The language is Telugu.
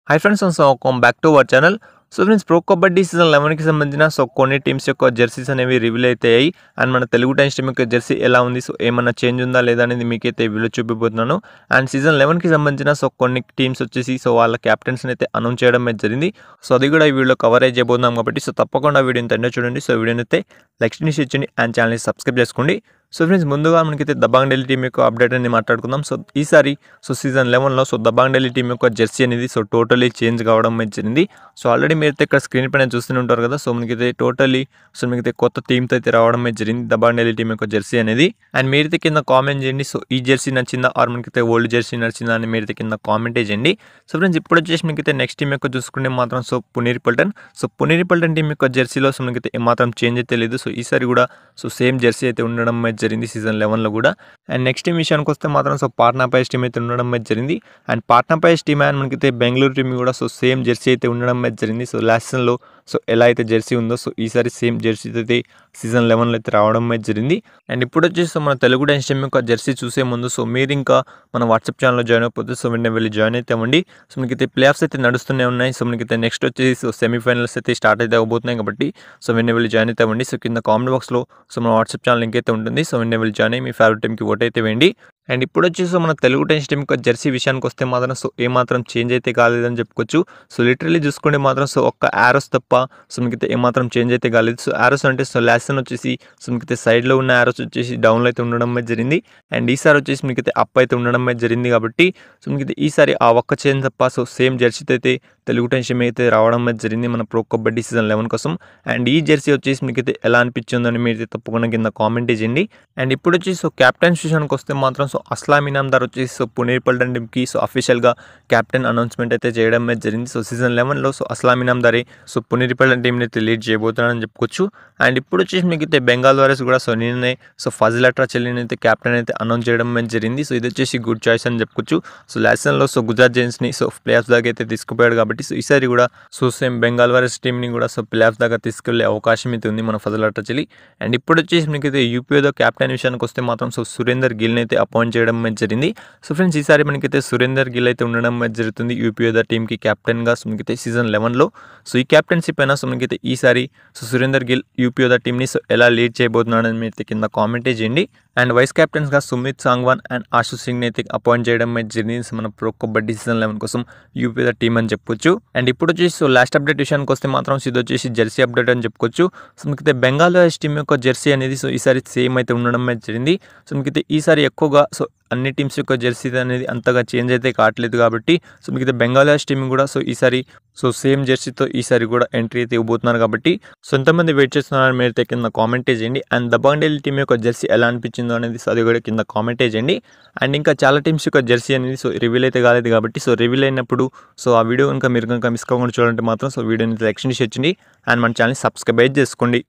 Hi friends, welcome back to our channel. So friends, pro kabaddi season 11కి సంబంధించిన కొన్ని టీమ్స్ యొక్క జెర్సీస్ అనేవి రివీల్ అవుతాయి. అండ్ మన తెలుగు టైమ్స్ టీమ్ యొక్క జెర్సీ ఎలా ఉంది, సో ఏమన్నా చేంజ్ ఉందా లేదా అనేది మీకైతే వీడియో చూపిపోతున్నాను. అండ్ సీజన్ 11కి సంబంధించిన కొన్ని టీమ్స్ వచ్చేసి వాళ్ళ క్యాప్టెన్స్ని అయితే అనౌన్స్ చేయడం అయితే జరిగింది. సో అది కూడా ఈ వీడియోలో కవర్ చేయబోతున్నాం కాబట్టి సో తప్పకుండా వీడియోని తండ్రి చూడండి. సో వీడియోని అయితే లైక్ చేయండి అండ్ ఛానల్ని సబ్స్క్రైబ్ చేసుకోండి. సో ఫ్రెండ్స్, ముందుగా మనకైతే దబాంగ్ ఢిల్లీ టీం యొక్క అప్డేట్ అని మాట్లాడుకుందాం. సో ఈసారి సీజన్ 11లో దబాంగ్ ఢిల్లీ టీం యొక్క జెర్సీ అనేది టోటలీ చేంజ్ కావడం అయితే జరిగింది. సో ఆల్రెడీ మీరైతే ఇక్కడ స్క్రీన్ పైన చూస్తూనే ఉంటారు కదా. సో మనకైతే టోటలీ మీకైతే కొత్త టీంతో అయితే రావడం అయితే జరిగింది దబాంగ్ ఢిల్లీ టీం యొక్క జెర్సీ అనేది. అండ్ మీరైతే కింద కామెంట్ చేయండి, సో ఈ జెర్సీ నచ్చిందా ఆర్ మనకైతే ఓల్డ్ జెర్సీ నచ్చిందా అని మీరైతే కింద కామెంటే చేయండి. సో ఫ్రెండ్స్, ఇప్పుడు వచ్చేసి మీకైతే నెక్స్ట్ టీం యొక్క చూసుకుంటే మాత్రం పునేరి పల్టన్ టీం యొక్క జెర్సీలో మనకైతే ఏమాత్రం చేంజ్ అయితే లేదు. సో ఈసారి కూడా సేమ్ జెర్సీ అయితే ఉండడం అయితే జరిగింది సీజన్ 11లో కూడా. అండ్ నెక్స్ట్ టీం విషయానికి వస్తే మాత్రం పాట్నా పైరేట్స్ టీం అయితే ఉండడం అయితే జరిగింది. And Patna pirates team and మనకైతే బెంగళూరు టీం కూడా సేమ్ జెర్సీ అయితే ఉండడం అయితే జరిగింది. లాస్ట్ సీజన్లో ఎలా అయితే జెర్సీ ఉందో ఈసారి సేమ్ జెర్సీ అయితే సీజన్ 11లో అయితే రావడం అయితే జరిగింది. అండ్ ఇప్పుడు వచ్చేసి మన తెలుగు టైమ్స్ టీం యొక్క జెర్సీ చూసే ముందు మీరు ఇంకా మన వాట్సాప్ ఛానల్లో జాయిన్ అయిపోతే వెంటనే వెళ్ళి జాయిన్ అయితే అవ్వండి. మనకైతే ప్లే ఆఫ్స్ అయితే నడుస్తూనే ఉన్నాయి. మనకైతే నెక్స్ట్ వచ్చేసి సెమీఫైనల్స్ అయితే స్టార్ట్ అయితే అవ్వబోతున్నాయి కాబట్టి వెంటనే వెళ్ళి జాయిన్ అయితే అవ్వండి. కింద కామెంట్ బాక్స్లో మన వాట్సాప్ ఛానల్ లింక్ అయితే ఉంటుంది. వెంటనే వెళ్ళి జాయిన్ అయ్యి మీ ఫేవరెట్ టీంకి ఓట్ అయితే వేయండి. అండ్ ఇప్పుడు వచ్చేసి మన తెలుగు టైమ్స్ టీం యొక్క జెర్సీ విషయానికి వస్తే మాత్రం ఏమాత్రం చేంజ్ అయితే కాలేదని చెప్పుకోవచ్చు. లిటరలీ చూసుకుంటే మాత్రం ఒక్క యారోస్ తప్ప మనకైతే ఏమాత్రం చేంజ్ అయితే కాలేదు. యారోస్ అంటే లాస్ట్ సీజన్ వచ్చేసి మనకైతే సైడ్లో ఉన్న యారోస్ వచ్చేసి డౌన్లో అయితే ఉండడం అయితే జరిగింది. అండ్ ఈసారి వచ్చేసి మీకైతే అప్ అయితే ఉండడం అయితే జరిగింది కాబట్టి మనకైతే ఈసారి ఆ ఒక్క చేంజ్ తప్ప సేమ్ జెర్సీతో అయితే తెలుగు టైమ్స్ టీం అయితే రావడం అయితే జరిగింది మన ప్రో కబడ్డీ సీజన్ 11 కోసం. అండ్ ఈ జెర్సీ వచ్చేసి మీకైతే ఎలా అనిపించిందని మీరు తప్పకుండా కింద కామెంట్ చేయండి. అండ్ ఇప్పుడు వచ్చేసి క్యాప్టెన్స్ విషయానికి వస్తే మాత్రం అస్లాం ఇనామ్దార్ వచ్చేసి పునేరి పల్టన్ టీంకి అఫీషియల్గా క్యాప్టెన్ అనౌన్స్మెంట్ అయితే చేయడం అయితే జరిగింది. సీజన్ 11లో అస్లాం ఇనామ్దారే పునేరి పల్టన్ టీంని అయితే లీడ్ చేయబోతున్నాడని చెప్పుకోవచ్చు. అండ్ ఇప్పుడు వచ్చేసి మీకైతే బెంగాల్ వారియర్స్ కూడా నిన్ననే ఫజిల్ అట్రా చెల్లిని అయితే క్యాప్టెన్ అయితే అనౌన్స్ చేయడం అయితే జరిగింది. ఇది వచ్చేసి గుడ్ చాయిస్ అని చెప్పుకోవచ్చు. లాస్ట్ సీజన్లో గుజరాత్ జైంట్స్ని ప్లే ఆఫ్ దాకా అయితే తీసుకుపోయాడు కాబట్టి ఈసారి కూడా సేమ్ బెంగాల్ వారియర్స్ టీంని కూడా ప్లే ఆఫ్ దాకా తీసుకెళ్లే అవకాశం అయితే ఉంది మన ఫజిల్ అట్రా చెల్లి. అండ్ ఇప్పుడు వచ్చేసి మీకైతే యూపీఏదో క్యాప్టెన్ విషయానికి వస్తే మాత్రం సురేందర్ గిల్ని అయితే అపాయింట్ చేయడం అయితే జరిగింది. ఫ్రెండ్స్, ఈసారి మనకైతే సురేందర్ గిల్ అయితే ఉండడం అయితే జరుగుతుంది యూపీఏదో టీంకి క్యాప్టెన్గా మనకైతే సీజన్ 11లో. ఈ క్యాప్టెన్షిప్ అయినా మనకైతే ఈసారి సురేందర్ గిల్ యూపీఏదో టీంని ఎలా లీడ్ చేయబోతున్నాడని మీరు కింద కామెంటే చేయండి. అండ్ వైస్ కెప్టెన్స్గా సుమిత్ సాంగ్వాన్ అండ్ ఆశు సింగ్ని అయితే అపాయింట్ చేయడం అయితే జరిగింది మన ప్రో కబడ్డీ సీజన్ 11 కోసం యూపీఏదో టీం అని చెప్పుకోవచ్చు. అండ్ ఇప్పుడు వచ్చేసి లాస్ట్ అప్డేట్ విషయానికి వస్తే మాత్రం ఇది వచ్చేసి జెర్సీ అప్డేట్ అని చెప్పుకోవచ్చు. మనకైతే బెంగాల్ వారియర్స్ టీం యొక్క జెర్సీ అనేది ఈసారి సేమ్ అయితే ఉండడం అయితే జరిగింది. మనకైతే ఈసారి ఎక్కువగా అన్ని టీమ్స్ యొక్క జెర్సీ అనేది అంతగా చేంజ్ అయితే కావట్లేదు కాబట్టి మీకైతే బెంగాల్ వారియర్స్ టీం కూడా ఈసారి సేమ్ జెర్సీతో ఈసారి కూడా ఎంట్రీ అయితే ఇవ్వబోతున్నారు కాబట్టి ఎంతమంది వెయిట్ చేస్తున్నారని మీరైతే కింద కామెంటే చేయండి. అండ్ దబాంగ్ ఢిల్లీ టీం యొక్క జెర్సీ ఎలా అనిపించిందో అనేది అది కూడా కింద కామెంటే చేయండి. అండ్ ఇంకా చాలా టీమ్స్ యొక్క జెర్సీ అనేది రివీల్ అయితే కాలేదు కాబట్టి రివీల్ అయినప్పుడు ఆ వీడియో కనుక మీరు మిస్ కాకుండా చూడాలంటే మాత్రం వీడియోని లైక్ చేయండి, షేర్ చేయండి అండ్ మన ఛానల్ని సబ్స్క్రైబ్ చేసుకోండి.